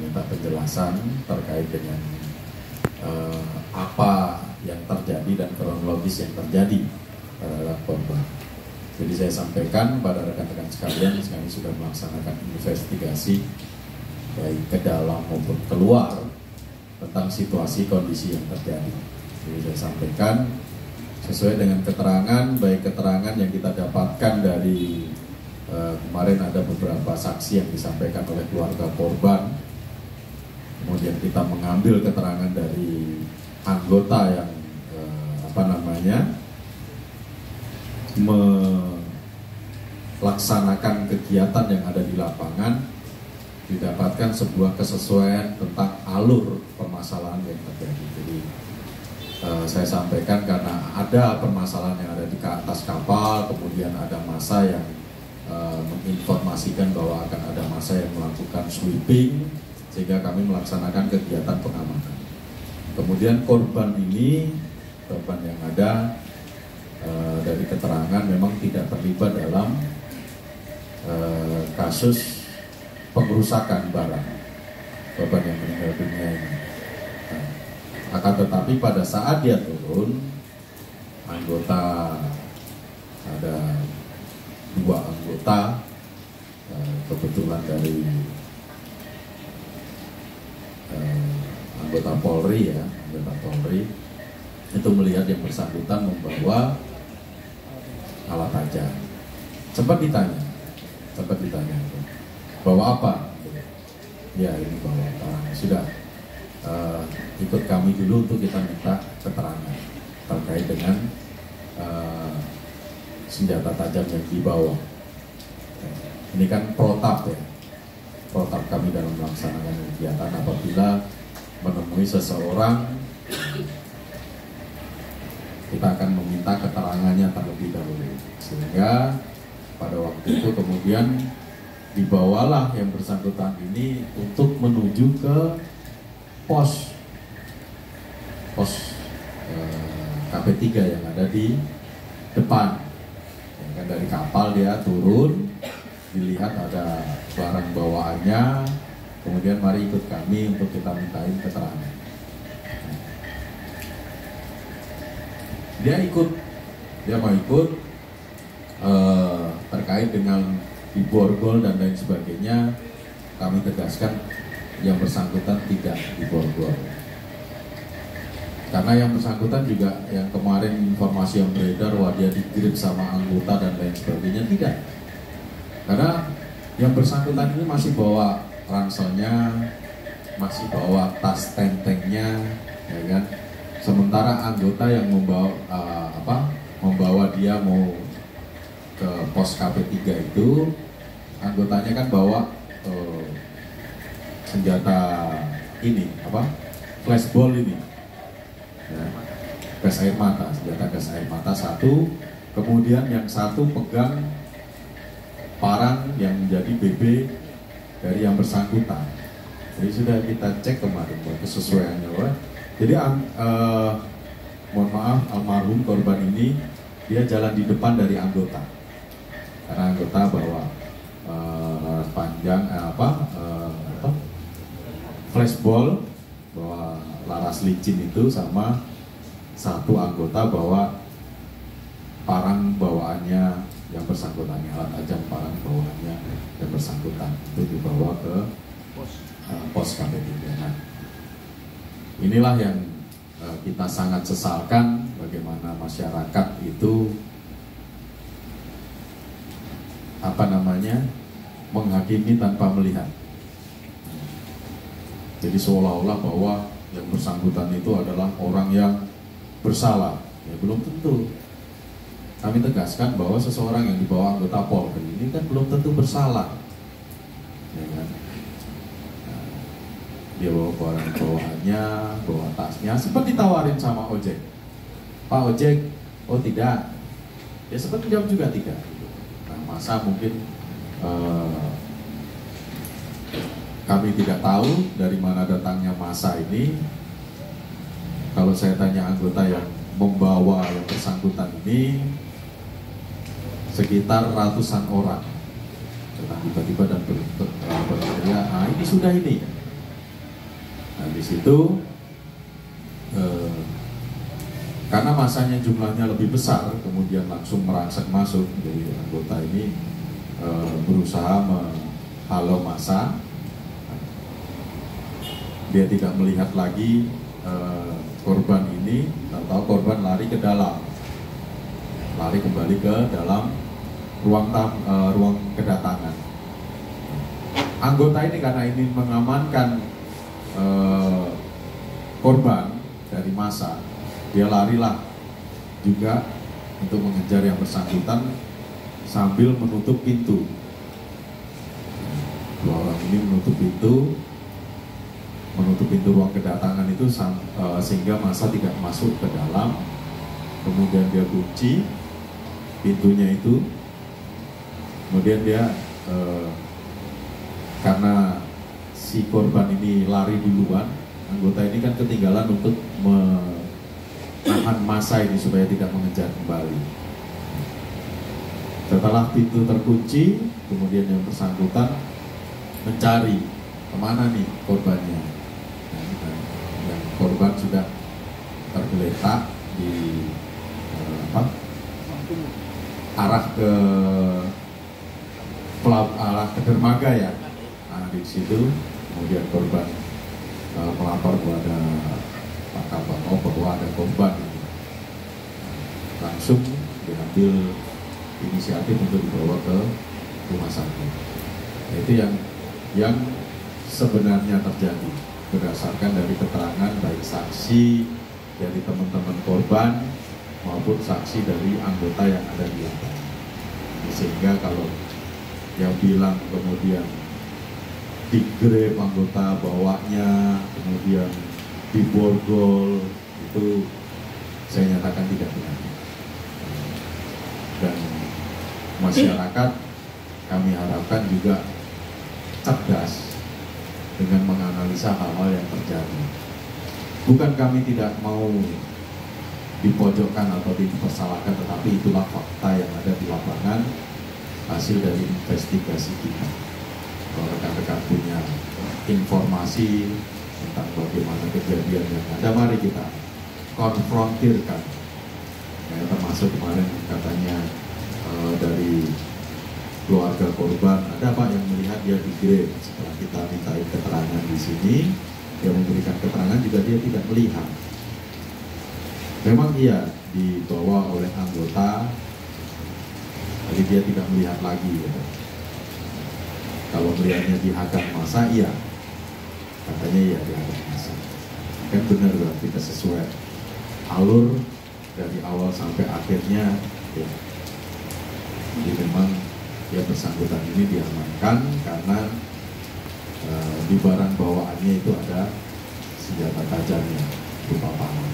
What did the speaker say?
meminta penjelasan terkait dengan apa yang terjadi dan kronologis yang terjadi terhadap korban. Jadi saya sampaikan pada rekan-rekan sekalian, kami sudah melaksanakan investigasi baik ke dalam maupun keluar tentang situasi kondisi yang terjadi. Jadi saya sampaikan sesuai dengan keterangan, baik keterangan yang kita dapatkan dari kemarin ada beberapa saksi yang disampaikan oleh keluarga korban. Kemudian kita mengambil keterangan dari anggota yang melaksanakan kegiatan yang ada di lapangan, didapatkan sebuah kesesuaian tentang alur permasalahan yang terjadi. Jadi saya sampaikan karena ada permasalahan yang ada di atas kapal, kemudian ada massa yang menginformasikan bahwa akan ada massa yang melakukan sweeping, sehingga kami melaksanakan kegiatan pengamanan. Kemudian korban yang ada dari keterangan memang tidak terlibat dalam kasus pengerusakan barang korban yang meninggal dunia ini. Akan tetapi pada saat dia turun, ada 2 anggota, kebetulan dari anggota Polri itu melihat yang bersangkutan membawa alat tajam. Sempat ditanya, bawa apa? Ya ini bawa barang. Sudah, ikut kami dulu untuk kita minta keterangan terkait dengan senjata tajam yang dibawa. Ini kan protap ya, protap kami dalam melaksanakan kegiatan. Apabila menemui seseorang, kita akan meminta keterangannya terlebih dahulu, sehingga pada waktu itu kemudian dibawalah yang bersangkutan ini untuk menuju ke pos KP3 yang ada di depan. Ya kan, dari kapal dia turun, dilihat ada barang bawaannya, kemudian mari ikut kami untuk kita mintain keterangan. Dia mau ikut terkait dengan diborgol dan lain sebagainya. Kami tegaskan yang bersangkutan tidak diborgol, karena yang bersangkutan juga yang kemarin informasi yang beredar wah dia digrip sama anggota dan lain sebagainya, tidak. Karena yang bersangkutan ini masih bawa ranselnya, masih bawa tas tentengnya, ya kan. Sementara anggota yang membawa dia mau ke pos KP3 itu, anggotanya kan bawa senjata ini, flashball ini, ya, gas air mata, senjata gas air mata satu, kemudian yang satu pegang parang yang menjadi BB dari yang bersangkutan. Jadi sudah kita cek kemarin kesesuaiannya, Pak. Jadi mohon maaf, almarhum korban ini dia jalan di depan dari anggota, karena anggota bawa flashball, bawa laras licin itu, sama satu anggota bawa parang bawaannya yang bersangkutan, alat tajam parang bawaannya yang bersangkutan itu dibawa ke pos KP3. Nah, inilah yang kita sangat sesalkan, bagaimana masyarakat itu menghakimi tanpa melihat. Jadi seolah-olah bahwa yang bersangkutan itu adalah orang yang bersalah. Ya belum tentu. Kami tegaskan bahwa seseorang yang dibawa anggota Polri ini kan belum tentu bersalah, ya kan? Dia bawa barang bawaannya, bawa tasnya, sempat ditawarin sama ojek, Pak ojek, oh tidak, dia sempat menjawab juga tidak. Nah, masa mungkin kami tidak tahu dari mana datangnya masa ini. Kalau saya tanya anggota yang membawa yang bersangkutan ini, sekitar ratusan orang datang tiba-tiba dan berteriak, ini sudah ini. Nah di situ karena masanya jumlahnya lebih besar, kemudian langsung merangsek masuk. Jadi anggota ini berusaha menghalau massa. Dia tidak melihat lagi korban ini, atau korban lari ke dalam, lari kembali ke dalam ruang kedatangan. Anggota ini karena ini mengamankan korban dari massa, dia larilah juga untuk mengejar yang bersangkutan sambil menutup pintu. Dua orang ini menutup pintu ruang kedatangan itu sehingga massa tidak masuk ke dalam. Kemudian dia kunci pintunya itu. Kemudian dia karena si korban ini lari duluan, anggota ini kan ketinggalan untuk menahan massa ini supaya tidak mengejar kembali. Setelah pintu terkunci, kemudian yang bersangkutan mencari kemana nih korbannya. Yang korban sudah tergeletak di arah ke dermaga ya. Nah, di situ kemudian korban melapor kepada Pak Kabak bahwa ada korban. Langsung diambil inisiatif untuk dibawa ke rumah sakit. Nah, itu yang sebenarnya terjadi berdasarkan dari keterangan baik saksi dari teman-teman korban maupun saksi dari anggota yang ada di lapangan. Sehingga kalau yang bilang kemudian digrep anggota bawahnya, kemudian diborgol, itu saya nyatakan tidak benar. Dan masyarakat kami harapkan juga cerdas dengan menganalisa hal-hal yang terjadi. Bukan kami tidak mau dipojokkan atau dipersalahkan, tetapi itulah fakta yang ada di lapangan, hasil dari investigasi kita. Kalau rekan-rekan punya informasi tentang bagaimana kejadian yang ada, mari kita konfrontirkan. Ya, termasuk kemarin katanya dari keluarga korban, ada Pak yang melihat dia digrep. Setelah kita minta keterangan di sini, dia memberikan keterangan juga dia tidak melihat. Memang iya dibawa oleh anggota, jadi dia tidak melihat lagi. Ya. Kalau melihatnya dihadang massa, iya, katanya iya dihadang massa. Kan benar berarti kita sesuai alur dari awal sampai akhirnya. Ya. Jadi memang yang bersangkutan ini diamankan karena di barang bawaannya itu ada senjata tajamnya berupa panah.